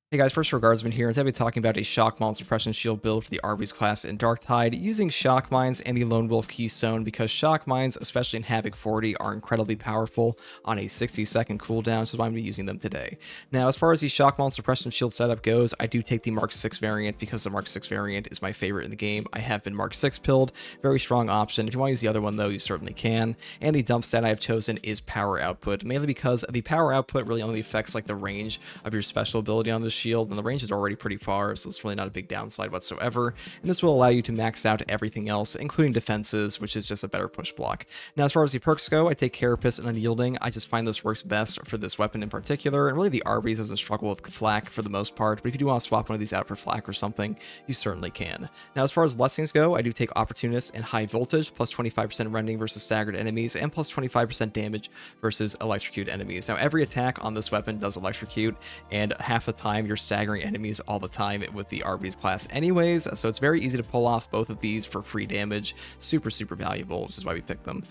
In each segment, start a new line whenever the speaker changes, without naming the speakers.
Hey guys, first for Guardsman here, and today I'll be talking about a Shock Mine Suppression Shield build for the Arbites class in Darktide using Shock Mines and the Lone Wolf Keystone because Shock Mines, especially in Havoc 40, are incredibly powerful on a 60-second cooldown, so that's why I'm going to be using them today. Now, as far as the Shock Mine Suppression Shield setup goes, I do take the Mark 6 variant because the Mark 6 variant is my favorite in the game. I have been Mark 6 pilled, very strong option. If you want to use the other one though, you certainly can. And the dump stat I have chosen is Power Output, mainly because the Power Output really only affects like the range of your special ability on this shield, and the range is already pretty far, so it's really not a big downside whatsoever, and this will allow you to max out everything else, including defenses, which is just a better push block. Now, as far as the perks go, I take Carapace and Unyielding. I just find this works best for this weapon in particular, and really the Arbites doesn't struggle with Flak for the most part, but if you do want to swap one of these out for Flak or something, you certainly can. Now, as far as blessings go, I do take Opportunist and High Voltage, plus 25% rending versus staggered enemies, and plus 25% damage versus electrocute enemies. Now, every attack on this weapon does electrocute, and half the time you're staggering enemies all the time with the Arbites class anyways, so it's very easy to pull off both of these for free damage. Super valuable, which is why we picked them.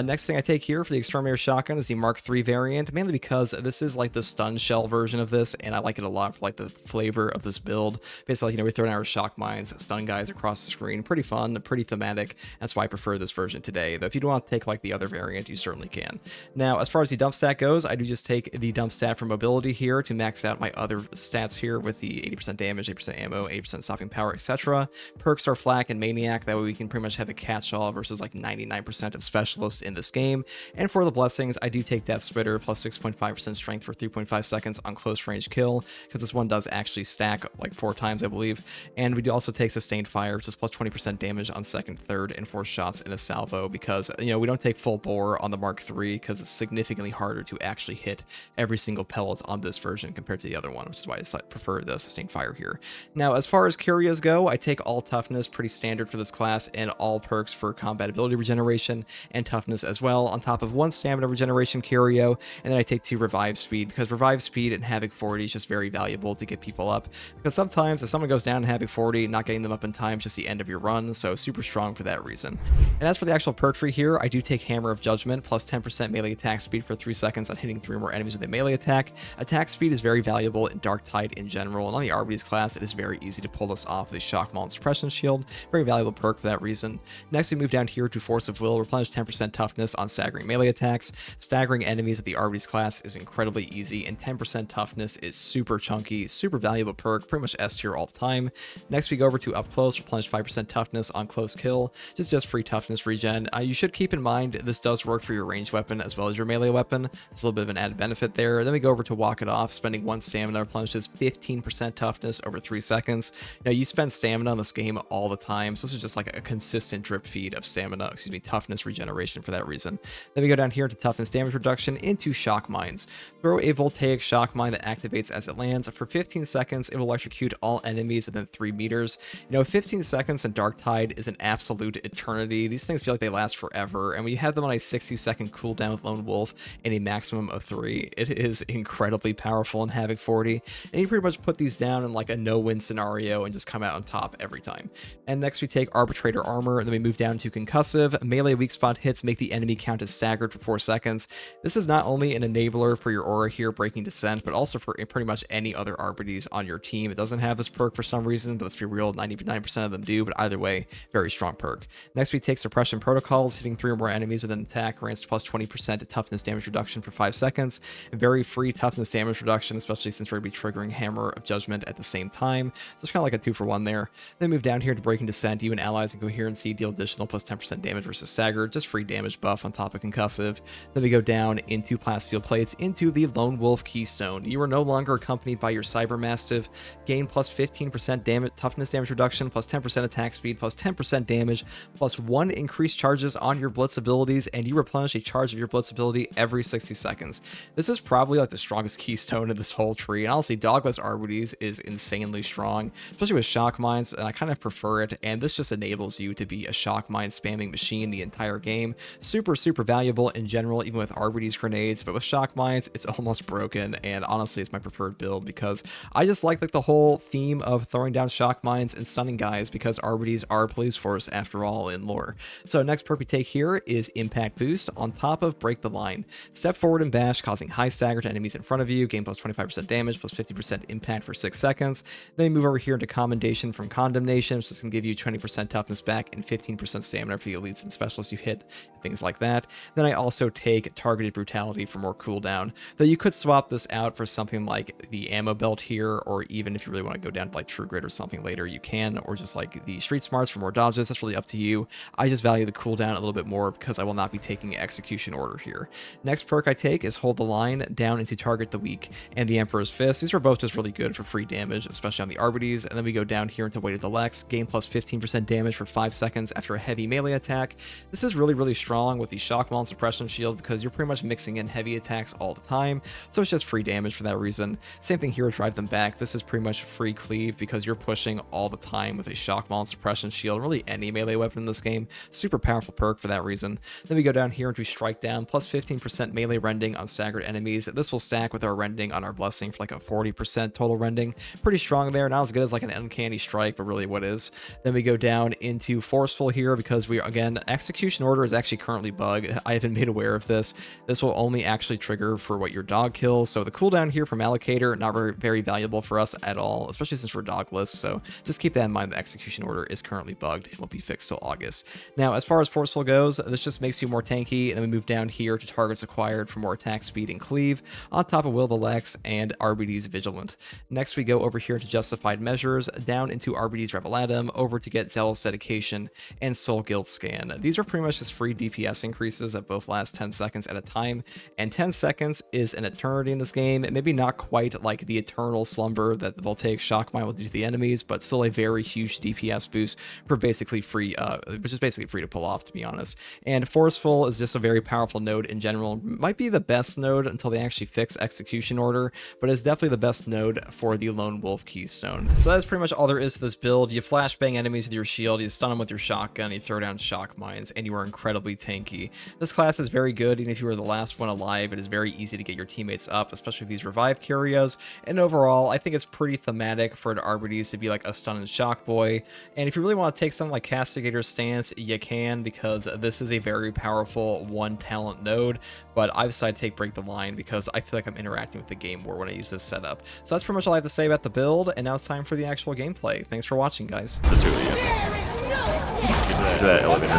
Next thing I take here for the Exterminator Shotgun is the Mark 3 variant, mainly because this is like the stun shell version of this, and I like it a lot for like the flavor of this build. Basically, you know, we're throwing our shock mines, stun guys across the screen. Pretty fun, pretty thematic. That's why I prefer this version today. Though if you don't want to take like the other variant, you certainly can. Now, as far as the dump stat goes, I do just take the dump stat for mobility here to max out my other stats here with the 80% damage, 80% ammo, 80% stopping power, etc. Perks are Flak and Maniac. That way we can pretty much have a catch-all versus like 99% of specialists in this game. And for the blessings, I do take Death Spitter plus 6.5% strength for 3.5 seconds on close range kill, because this one does actually stack like 4 times, I believe. And we do also take Sustained Fire, which is plus 20% damage on second, third, and fourth shots in a salvo, because, you know, we don't take full bore on the Mark III because it's significantly harder to actually hit every single pellet on this version compared to the other one, which is why I prefer the Sustained Fire here. Now, as far as curios go, I take all toughness, pretty standard for this class, and all perks for combat ability regeneration and toughness as well, on top of 1 stamina regeneration curio, and then I take 2 revive speed, because revive speed in Havoc 40 is just very valuable to get people up, because sometimes if someone goes down in Havoc 40, not getting them up in time is just the end of your run, so super strong for that reason. And as for the actual perk tree here, I do take Hammer of Judgment, plus 10% melee attack speed for 3 seconds on hitting 3 or more enemies with a melee attack. Attack speed is very valuable in Darktide in general, and on the Arbites class, it is very easy to pull this off with the Shock Mine Suppression Shield. Very valuable perk for that reason. Next, we move down here to Force of Will, replenish 10% toughness on staggering melee attacks. Staggering enemies at the Arbites class is incredibly easy, and 10% toughness is super chunky, super valuable perk, pretty much S tier all the time. Next, we go over to Up Close, replenish 5% toughness on close kill, just free toughness regen. You should keep in mind this does work for your ranged weapon as well as your melee weapon. It's a little bit of an added benefit there. Then we go over to Walk It Off, spending 1 stamina, replenishes 15% toughness over 3 seconds. Now, you spend stamina on this game all the time, so this is just like a consistent drip feed of stamina, toughness regeneration for that reason. Then we go down here to toughness damage reduction into shock mines. Throw a voltaic shock mine that activates as it lands. For 15 seconds, it will electrocute all enemies within 3 meters. You know, 15 seconds in Darktide is an absolute eternity. These things feel like they last forever, and when you have them on a 60-second cooldown with Lone Wolf and a maximum of 3, it is incredibly powerful in Havoc 40, and you pretty much put these down in like a no-win scenario and just come out on top every time. And next we take Arbitrator Armor, and then we move down to Concussive. Melee weak spot hits make the enemy count as staggered for 4 seconds. This is not only an enabler for your aura here, Breaking Descent, but also for pretty much any other Arbites on your team. It doesn't have this perk for some reason, but let's be real, 99% of them do, but either way, very strong perk. Next we take Suppression Protocols, hitting 3 or more enemies with an attack grants plus 20% to toughness damage reduction for 5 seconds. Very free toughness damage reduction, especially since we're going to be triggering Hammer of Judgment at the same time, so it's kind of like a 2-for-1 there. Then move down here to Breaking Descent. You and allies and Coherency deal additional plus 10% damage versus staggered, just free damage buff on top of Concussive. Then we go down into Plasteel Plates into the Lone Wolf Keystone. You are no longer accompanied by your Cyber Mastiff. Gain plus 15% damage, toughness damage reduction, plus 10% attack speed, plus 10% damage, plus 1 increased charges on your Blitz abilities, and you replenish a charge of your Blitz ability every 60 seconds. This is probably like the strongest keystone in this whole tree, and honestly, Dogless Arbites is insanely strong, especially with shock mines, and I kind of prefer it, and this just enables you to be a shock mine spamming machine the entire game. Super valuable in general, even with Arbites grenades, but with shock mines, it's almost broken, and honestly, it's my preferred build because I just like the whole theme of throwing down shock mines and stunning guys, because Arbites are police force after all in lore. So next perk we take here is Impact Boost on top of Break the Line. Step forward and bash, causing high stagger to enemies in front of you, gain plus 25% damage, plus 50% 20% impact for 6 seconds. Then we move over here into Commendation from Condemnation, which is going to give you 20% toughness back and 15% stamina for the elites and specialists you hit, things like that. Then I also take Targeted Brutality for more cooldown, though you could swap this out for something like the Ammo Belt here, or even if you really want to go down to like True Grit or something later, you can, or just like the Street Smarts for more dodges. That's really up to you. I just value the cooldown a little bit more because I will not be taking Execution Order here. Next perk I take is Hold the Line down into Target the Weak and the Emperor's Fist. These are both just really good for free damage, especially on the Arbites. And then we go down here into Weighted Lex, gain plus 15% damage for 5 seconds after a heavy melee attack. This is really strong with the Shock Maul and Suppression Shield because you're pretty much mixing in heavy attacks all the time, so it's just free damage for that reason. Same thing here, Drive Them Back. This is pretty much free cleave because you're pushing all the time with a Shock Maul and Suppression Shield, really any melee weapon in this game. Super powerful perk for that reason. Then we go down here into Strike Down, plus 15% melee rending on staggered enemies. This will stack with our rending on our Blessing for like a 40% total rending. Pretty strong there, not as good as like an Uncanny Strike, but really what is. Then we go down into Forceful here because we, again, Execution Order is actually currently bugged. I have been made aware of this. This will only actually trigger for what your dog kills, so the cooldown here from Allocator, not very valuable for us at all, especially since we're dogless, so just keep that in mind. The Execution Order is currently bugged. It won't be fixed till August. Now, as far as Forceful goes, this just makes you more tanky, and then we move down here to targets acquired for more attack speed and cleave, on top of Will the Lex and Arbites Vigilant. Next, we go over here to Justified Measures, down into Arbites Revelatum, over to get Zealous Dedication and Soul Guild Scan. These are pretty much just free DPS increases that both last 10 seconds at a time, and 10 seconds is an eternity in this game. Maybe not quite like the eternal slumber that the Voltaic Shock Mine will do to the enemies, but still a very huge DPS boost for basically free, which is basically free to pull off, to be honest. And Forceful is just a very powerful node in general. Might be the best node until they actually fix Execution Order, but it's definitely the best node for the Lone Wolf Keystone. So that's pretty much all there is to this build. You flashbang enemies with your shield, you stun them with your shotgun, you throw down shock mines, and you are incredibly tanky. This class is very good, even if you were the last one alive. It is very easy to get your teammates up, especially with these revive curios. And overall, I think it's pretty thematic for an Arbites to be like a stun and shock boy. And if you really want to take something like Castigator's Stance, you can, because this is a very powerful one talent node. But I've decided to take Break the Line because I feel like I'm interacting with the game more when I use this setup. So that's pretty much all I have to say about the build, and now it's time for the actual gameplay. Thanks for watching, guys.
The two of you. Get to that elevator.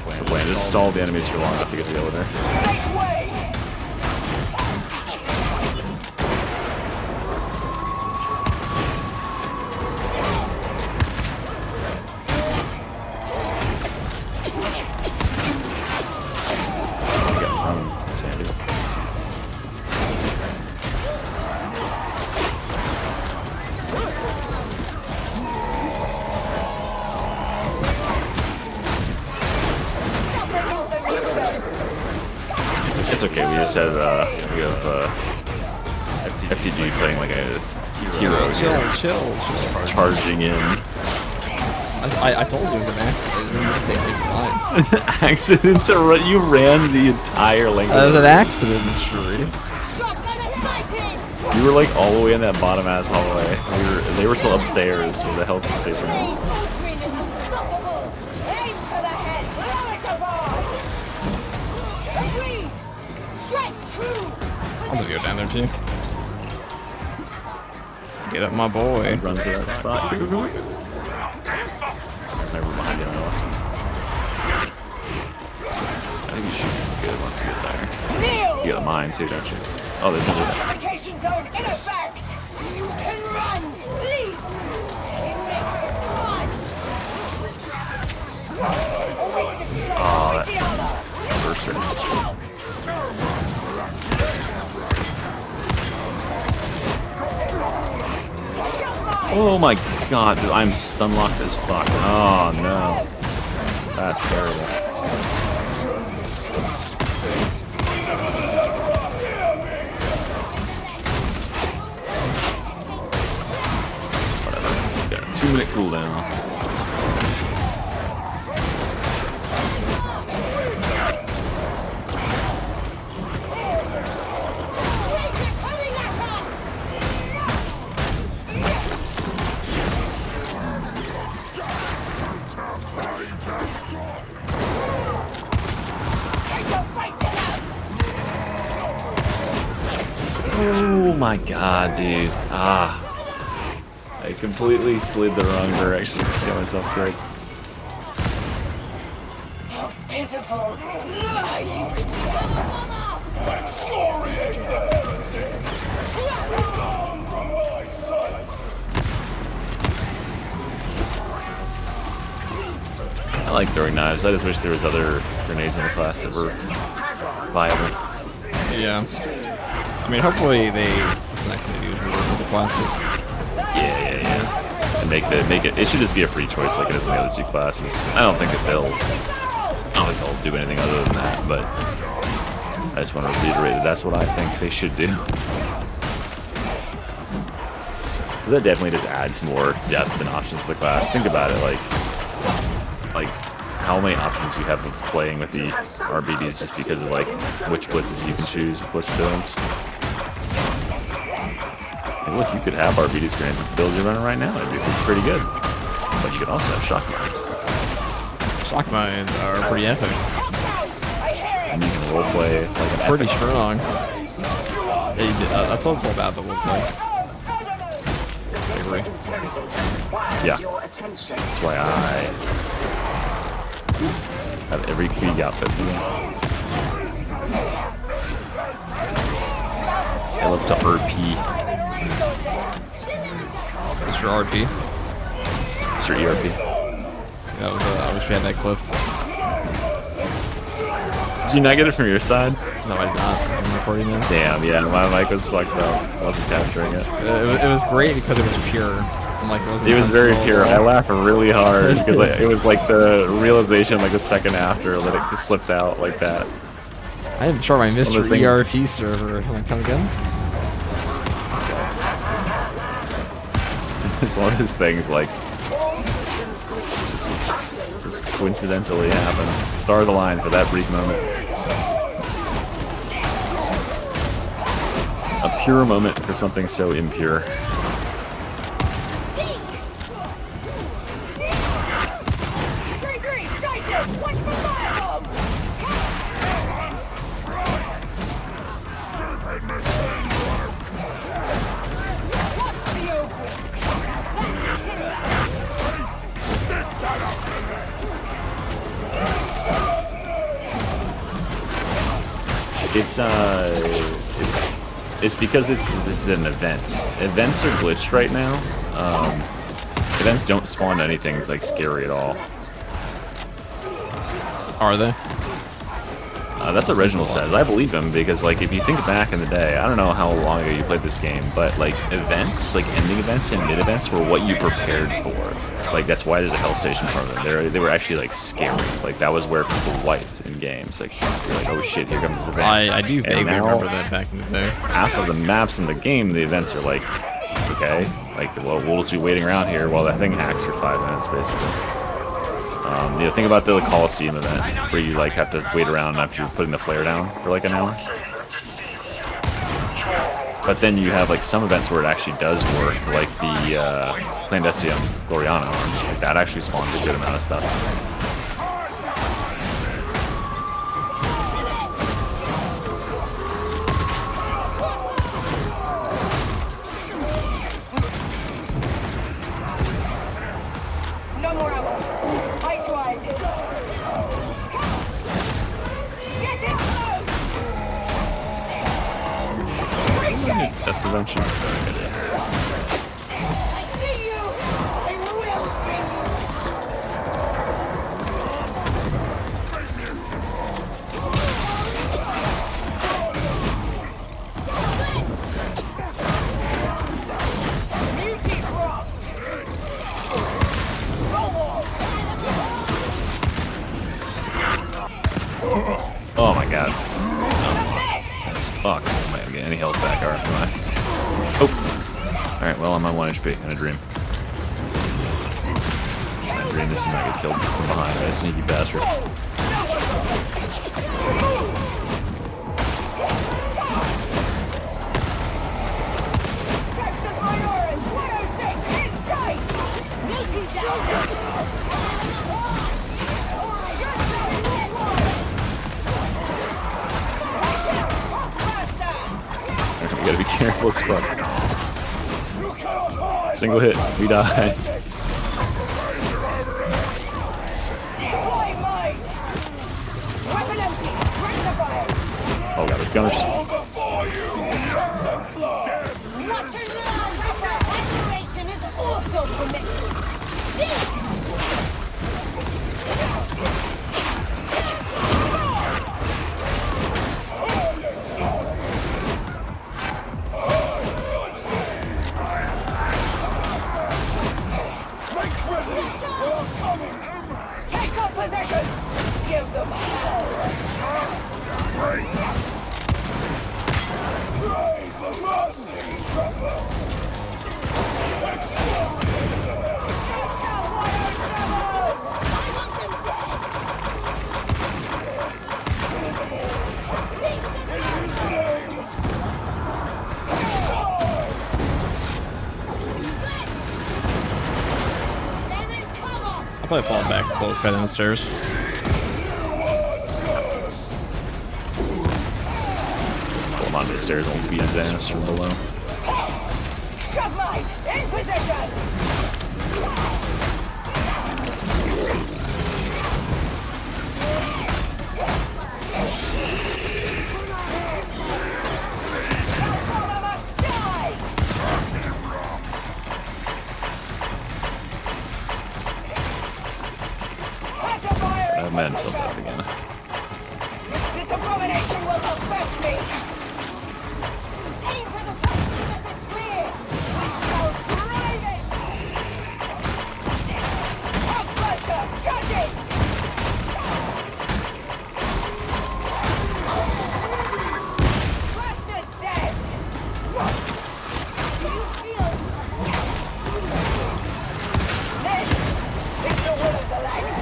That's the plan. Just stall the enemies for long enough to get to the elevator. It's okay, we just have, we have, FTG playing like a hero here.
Chill.
Charging in.
I told you it was an accident.
Accident to run, you ran the entire length
That was an accident, Shuri.
You were like all the way in that bottom ass hallway. They were still upstairs where the health station is.
I'm gonna go down there too. Get up, my boy.
Run to that spot. There's never behind you on the left. I think you should be good once you get there. You got a mine too, don't you? Oh, there's another one.
Application zone in effect. You can run. Please.
Oh, that burster. Oh my god, dude, I'm stun locked as fuck. Oh no. That's terrible. Whatever. Got a 2-minute cooldown. my god, dude. Ah. I completely slid the wrong direction to get myself killed.
How pitiful. You could be
I like throwing knives. I just wish there was other grenades in the class that were viable.
Yeah. I mean, hopefully it's not going to do with the classes.
Yeah. And make it. It should just be a free choice like it is in the other two classes. I don't think they'll do anything other than that. But I just want to reiterate that that's what I think they should do. Because that definitely just adds more depth and options to the class. Think about it, like how many options you have of playing with the Arbites just because of like which blitzes you can choose, which builds. And look, you could have Arbites grenades with the build you're running right now. It'd be pretty good. But you could also have shock mines.
Shock mines are pretty epic.
And you can roleplay like an
Pretty
epic.
strong. That's also about the roleplay. I agree.
Yeah. That's why I have every Krieg outfit. I love to RP.
Mr. RP.
Mr. ERP.
That was, I wish we had that clip.
Did you not get it from your side?
No, I did not. I'm recording now.
Damn, yeah, my mic was fucked up. I wasn't capturing it.
It was great because it was pure. Like,
It was very pure. I laughed really hard because like, it was like the realization like the second after that it just slipped out like that.
I am sure my Mr.
those things-
ERP server. Can I come again?
It's one of those things like just coincidentally happened. Star of the line for that brief moment. A pure moment for something so impure. It's because this is an event. Events are glitched right now. Events don't spawn anything like scary at all.
Are they?
That's what Reginald says. I believe him because, like, if you think back in the day, I don't know how long ago you played this game, but like events, like ending events and mid events, were what you prepared for. Like that's why there's a Hell Station part of it. They were actually like scary. Like that was where people wiped in games. Like you're like, oh shit, here comes this event.
I do vaguely
now,
remember that back in the day.
Half of the maps in the game, the events are like, okay, like well, we'll just be waiting around here while that thing hacks for 5 minutes, basically. You know, think about the Coliseum event where you like have to wait around after you're putting the flare down for like an hour. But then you have like some events where it actually does work, like the Clandestium Gloriana arms. Like that actually spawns a good amount of stuff.
No more ammo. Eyes wide. Get it close.
Death prevention.
I see you. I will bring you. Music rock.
Oh my god. That's fuck. I might get any health back, alright, come on. Oh! Alright, well, I'm on 1 HP in a dream. In a dream, this is not get killed from behind by a sneaky bastard. You gotta be Careful as fuck. Single hit, we die.
Deploy mine. Weapon empty. Bring the fire.
Oh god, it's gunners.
Watch and learn. Activation is also permitted. Take up position. Give them hell.
I'll probably fall back and pull this guy downstairs.
Pull him onto the stairs and we'll beat his ass from below.
Shove mine. In position.
Mental death again.
This abomination will affect me. Aim for the punches at its rear. We shall drive it. Hulkbuster, charge it. Buster dead. Do you feel? This is the will of the legs.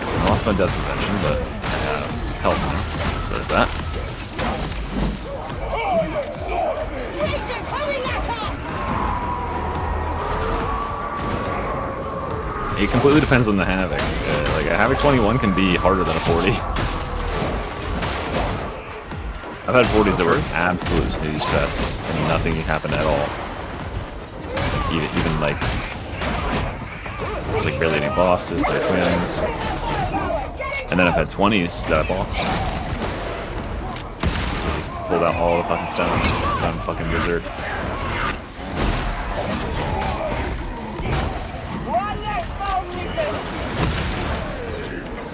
I lost my death prevention, but I have health now, so there's that. It completely depends on the Havoc. Like a Havoc 21 can be harder than a 40. I've had 40s that were absolute snooze fests and nothing happened at all. Even like there's like barely any bosses, they're twins. And then I've had 20s that I lost. So just pulled out all the fucking stones, gone fucking berserk.
One less foul mutant.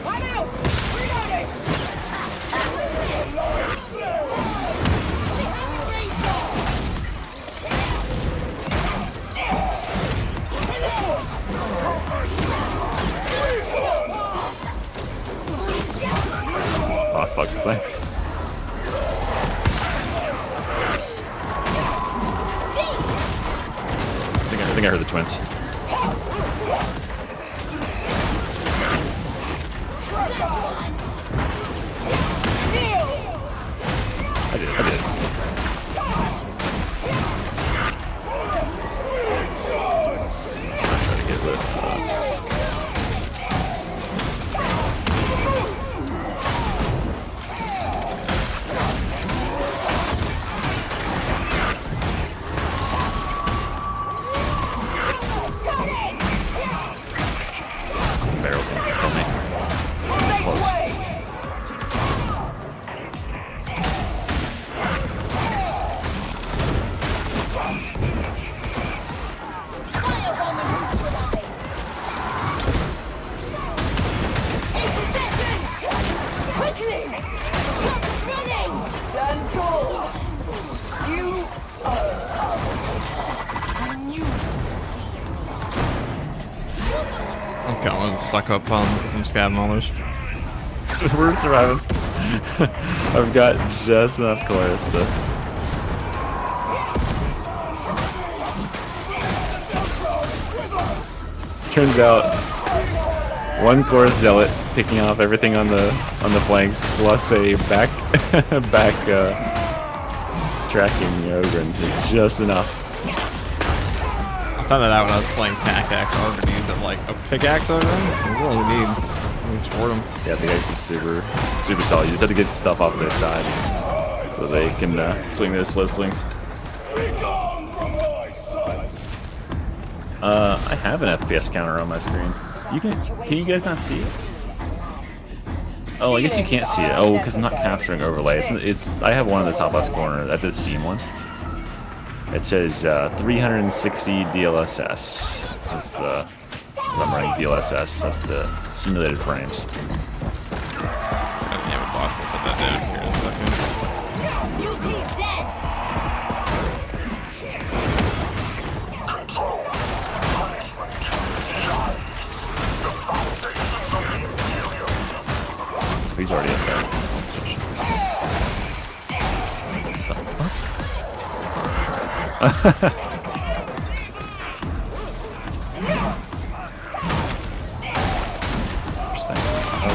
I'm out. Reloading.
Oh fuck, this thing. I think I heard the twins. I did. Try to get lit. Barrel's gonna kill me. It's close.
Okay, I'm gonna suck up on some scab maulers.
We're surviving. I've got just enough chorus to. Turns out, one chorus zealot picking off everything on the flanks, plus a back tracking Ogrins is just enough.
I found that out when I was playing pickaxe Arbites of like a pickaxe over them. That's all you need. He's for him.
Yeah, the ice is super solid. You just have to get stuff off of their sides so they can swing those slow swings. I have an FPS counter on my screen. Can you guys not see it? Oh, I guess you can't see it. Oh, because I'm not capturing overlay. I have one in the top left corner. That's the Steam one. It says 360 DLSS. That's the. I'm running DLSS. That's the simulated frames.
I have a boss. We'll put that down here in a second.
UT's dead.
He's already up there.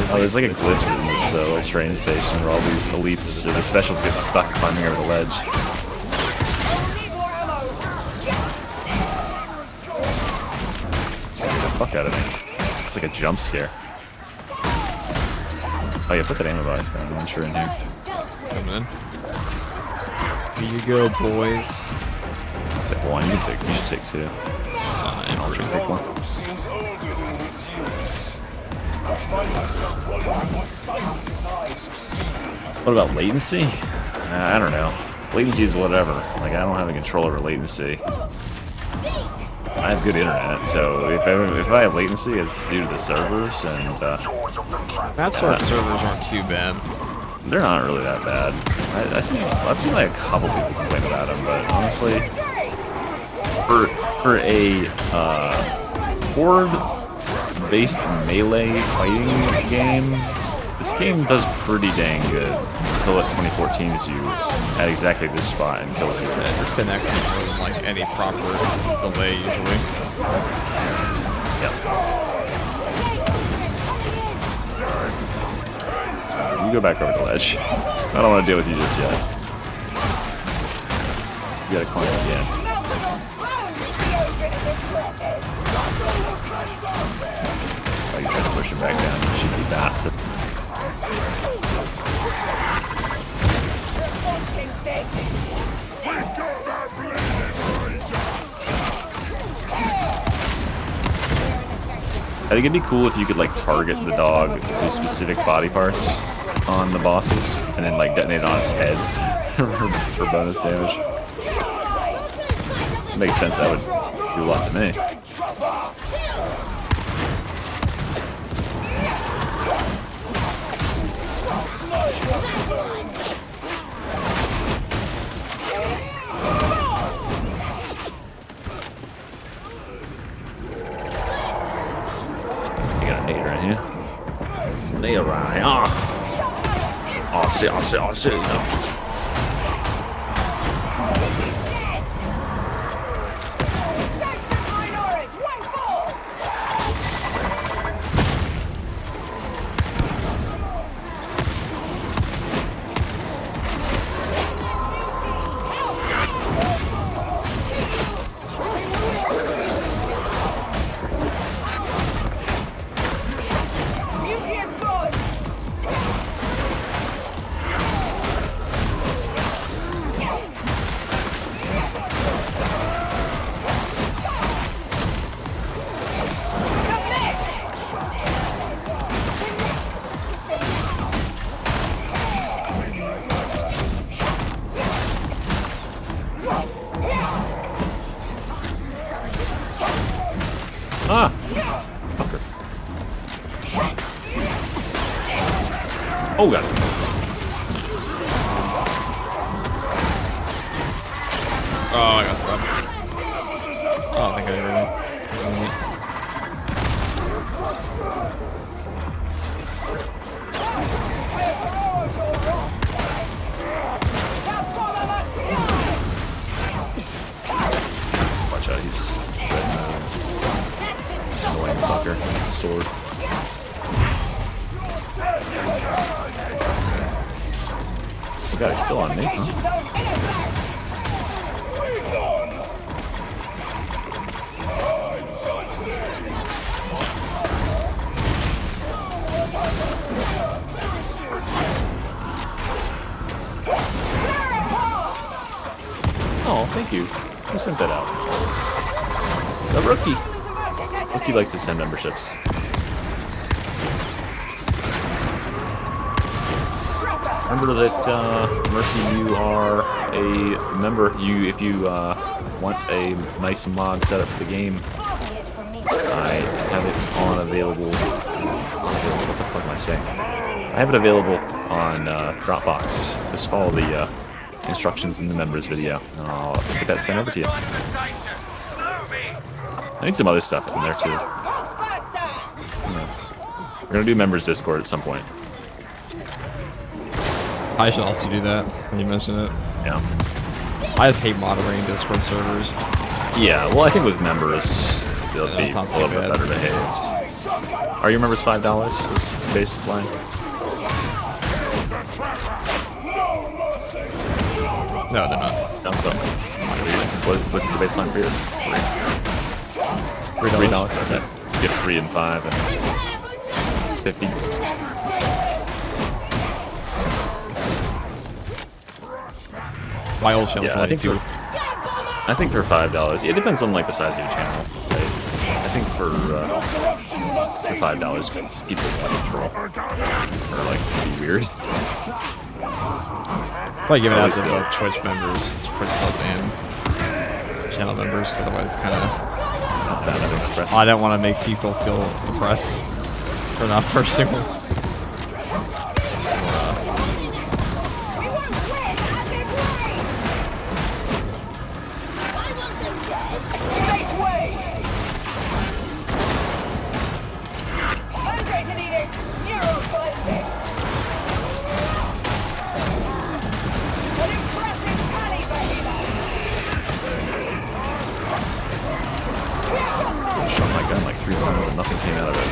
Oh, there's like a glitch in this like train station where all these elites or the specials get stuck climbing over the ledge. Scare the fuck out of me. It's like a jump scare. Oh yeah, put that ammo box down once you're in here.
Coming in.
Here you go, boys.
Take one. You should take two. I'll try to take one. What about latency? I don't know. Latency is whatever. Like, I don't have a control over latency. I have good internet, so if I have latency, it's due to the servers, and
That sort of servers aren't too bad.
they're not really that bad. I've seen like a couple people complain about them, but honestly, for a horde-based melee fighting game, this game does pretty dang good until at 2014 is you at exactly this spot and kills you.
It's connects more than like any proper delay usually.
Yep. You go back over the ledge. I don't want to deal with you just yet. You gotta climb again. Oh, you trying to push him back down, you cheeky bastard. I think it'd be cool if you could like target the dog to specific body parts on the bosses and then like detonate on its head for bonus damage. Makes sense, that would do a lot to me. Nader around here. I see. Ah! Fucker. Oh, God.
Oh, I got dropped. I don't think I did it.
Watch out, he's annoying fucker. Sword. Oh God, he's still on me, huh? Oh, thank you. Who sent that out? The Rookie. Rookie likes to send memberships. Remember that, Mercy, you are a member. If you want a nice mod setup for the game, I have it on available. What the fuck am I saying? I have it available on Dropbox. Just follow the instructions in the members video. I'll get that sent over to you. I need some other stuff in there too. Yeah. We're gonna do members Discord at some point.
I should also do that when you mention it.
Yeah.
I just hate moderating Discord servers.
Yeah, well, I think with members, they'll be a
sounds
little
too
bit
bad.
better behaved. Are your members $5? Is the baseline?
No, they're not.
No, so. What's the baseline for yours? $3. Okay. You get 3 and 5 and 50.
My old channel's
Yeah, I
only
think
two.
I think for $5, it depends on like the size of your channel. Right? I think for $5, people want to troll or like be weird.
Probably give it out to
Always
both Twitch members, Twitch sub and channel members, otherwise it's kind of...
Not bad, I think suppressed.
I don't want to make people feel depressed for not pursuing.
Make way! I'm ready to eat it! Neuropolitics! An impressive tally,
Shot my gun like 3 times and nothing came out of it.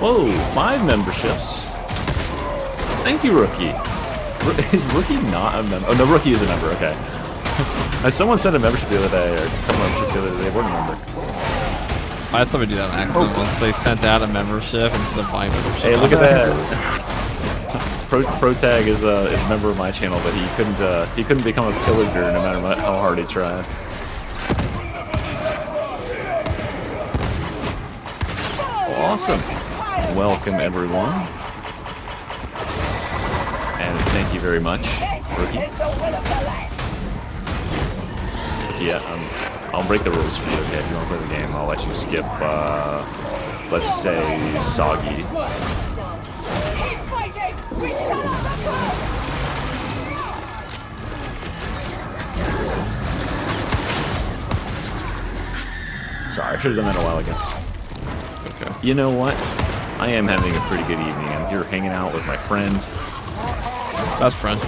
Whoa, 5 memberships. Thank you, Rookie. Is Rookie not a member? Oh, no, Rookie is a member, okay. Someone sent a membership the other day, or a couple memberships the other day, they weren't a member.
I had somebody do that on accident once. They sent out a membership instead of buying membership.
Hey, look at that. Protag is a member of my channel, but he couldn't become a pillager no matter how hard he tried. Awesome. Welcome, everyone. And thank you very much, Rookie. Yeah, I'll break the rules for you, okay? If you want to play the game, I'll let you skip, let's say, Soggy.
Keep fighting! We shall
Sorry, I should have done that a while ago.
Okay.
You know what? I am having a pretty good evening. I'm here hanging out with my friend
Best friend.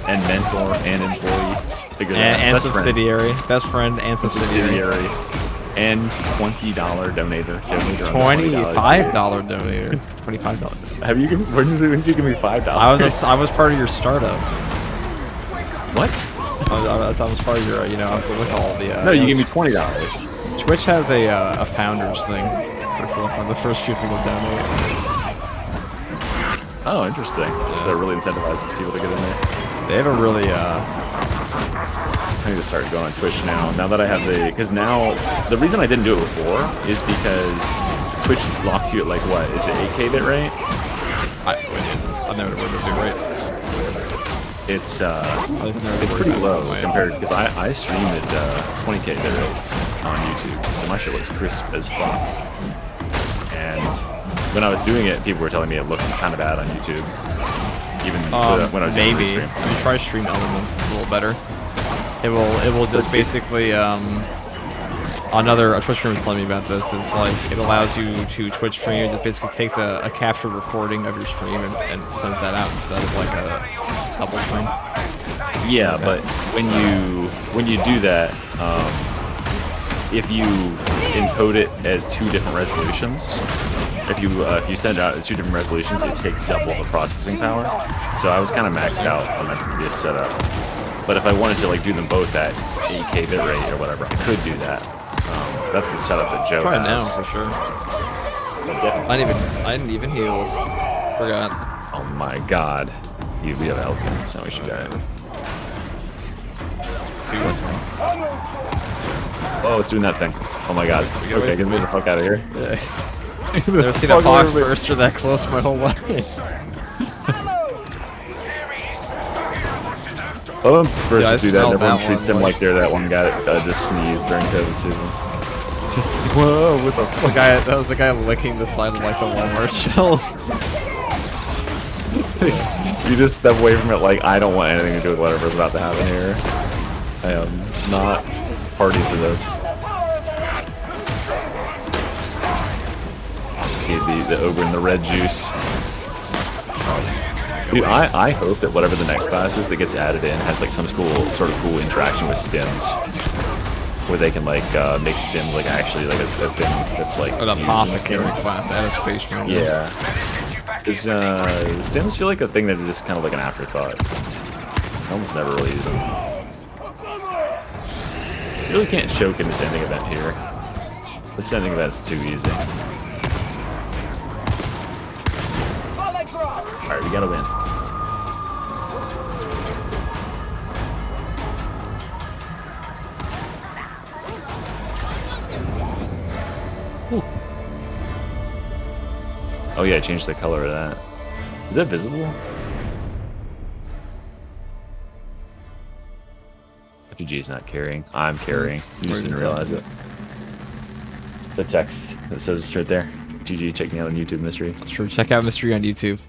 and mentor and employee. Figure that out.
And
Best friend.
subsidiary. Best friend and subsidiary.
Subsidiary. And $20 donator. Donator on
$25 donator. $25.
Have you? When did you give me $5?
I was part of your startup.
What?
I was part of your, I was with all the.
No, you gave me $20.
Twitch has a founders thing. Pretty cool. One of the first few people to donate.
Oh, interesting. So it really incentivizes people to get in there.
They have a really
I need to start going on Twitch now. Now that I have because now the reason I didn't do it before is because Twitch locks you at like what? Is it 8K bit rate?
I've never heard of it, right?
It's pretty low compared because I stream at 20K bit rate on YouTube, so my shit looks crisp as fuck. And when I was doing it, people were telling me it looked kind of bad on YouTube. Even when I was doing
maybe.
stream.
If you try Stream Elements, it's a little better. It will just basically a Twitch streamer was telling me about this. It's like it allows you to Twitch stream. It basically takes a captured recording of your stream and sends that out instead of like a double stream.
Yeah, but when you do that, if you encode it at 2 different resolutions, if you send it out at 2 different resolutions, it takes double the processing power. So I was kind of maxed out on my previous setup. But if I wanted to like do them both at 8K bit rate or whatever, I could do that. That's the setup that Joe
Try it
has.
now for sure.
Definitely.
I didn't even heal. Forgot.
Oh my god. We have a health gun, so we should die.
two.
Oh, it's doing that thing. Oh my god. Okay, get me the fuck out of here.
Never seen a fox burster that close my whole life.
Oh,
Yeah, I
versus do that.
smelled
Everyone
that
treats
one,
them
like-
like they're that one guy that just sneezed during COVID season. Just like, whoa, what the fuck?
That was the guy licking the side of like the Walmart shelf.
You just step away from it like, I don't want anything to do with whatever's about to happen here. I am not party for this. Just gave the ogre and the red juice. Dude, I hope that whatever the next class is that gets added in has like some sort of cool interaction with stims. Where they can like make stims like actually like a thing that's like
An
used in
apothecary
Stim.
class at a space ranger.
Yeah. Because stims feel like a thing that is just kind of like an afterthought. I almost never really use them. You really can't choke in the sending event here. The sending event's too easy. Alright, we gotta win. Oh yeah, I changed the color of that. Is that visible? FG's not carrying. I'm carrying. You just didn't realize it. The text that says right there. GG checking out on YouTube mystery.
That's true. Check out Mystery on YouTube.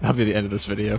That'll be the end of this video.